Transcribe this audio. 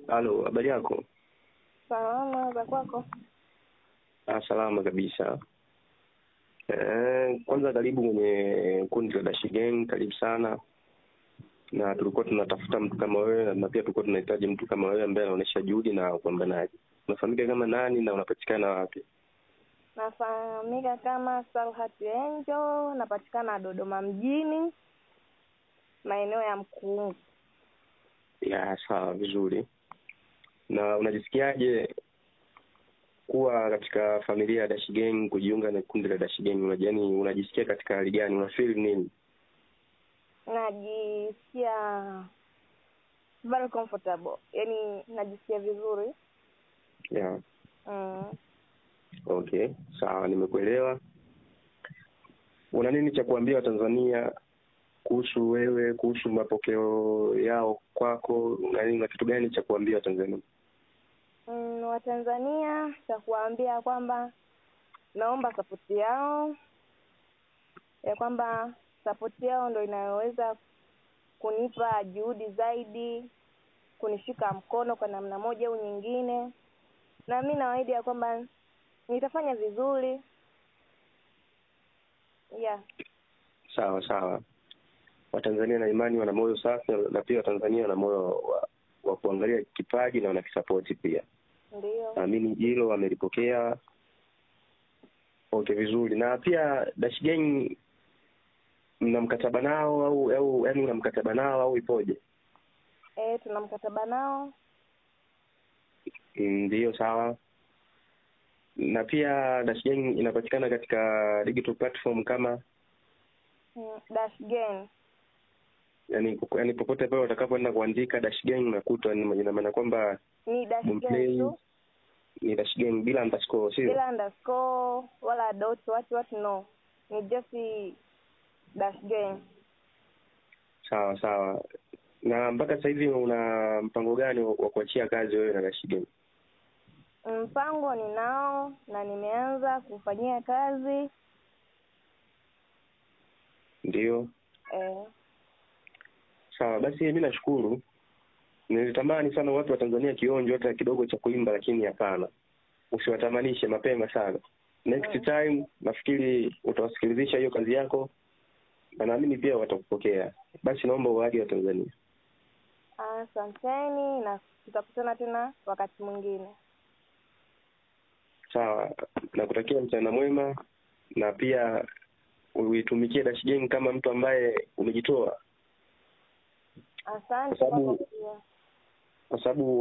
Halo, habari yako? Salama za kwako? Salama kabisa. Kwanza karibu kwenye kundi la Dash Gang, karibu sana. Na tulikuwa tunatafuta mtu kama wewe na pia tulikuwa tunahitaji mtu kama wewe ambaye anaonyesha juhudi na upambanaji. Unafahamika kama nani na unapatikana wapi? Nafahamika kama Salhat Angel, napatikana Dodoma mjini, maeneo ya Mkungu. Ya, sawa, vizuri. Na unajisikiaje kuwa katika familia ya Dash Gang, kujiunga na kundi la Dash Gang? Yaani unajisikia katika hali gani? Una feel nini? Najisikia very comfortable. Yaani najisikia vizuri. Yeah. Okay, sawa, nimekuelewa. Una nini cha kuambia Watanzania kuhusu wewe, kuhusu mapokeo yao kwako? Una kitu gani cha kuambia Watanzania? Watanzania cha kuambia kwamba naomba support yao. Ya kwamba support yao ndio inayoweza kunipa juhudi zaidi, kunishika mkono kwa namna moja au nyingine. Na mimi naahidi ya kwamba nitafanya vizuri. Yeah. Sawa. Watanzania na imani wana moyo safi, na pia Watanzania wana moyo wa kuangalia kipaji na wanakisupport pia. Ndio. Naamini hilo wamelipokea. Okay, vizuri. Na pia Dash Gang mna mkataba nao au yaani una mkataba nao au ipoje? Tuna mkataba nao. Ndio, sawa. Na pia Dash Gang inapatikana katika digital platform kama Dash Gang. Yaani popote pale utakapoenda kuandika Dash Gang unakuta, ina maana kwamba ni Dash Gang tu. Ni Dash Gang bila underscore, sio? Bila underscore wala dot what no. Ni just Dash Gang. Sawa. Na mpaka sasa hivi una mpango gani wa kuachia kazi wewe na Dash Gang? Mpango ninao na nimeanza kufanyia kazi. Ndio. Sawa, basi mimi nashukuru. Nilitamani sana watu wa Tanzania kionjo hata kidogo cha kuimba, lakini hapana. Usiwatamanishe mapema sana. Next time nafikiri utawasikilizisha hiyo kazi yako na naamini pia watakupokea. Basi naomba uwaage wa Tanzania. Asanteni na tutakutana tena wakati mwingine. Sawa, nakutakia mchana mwema na pia uitumikie Dash Gang kama mtu ambaye umejitoa. Asante Kwa sababu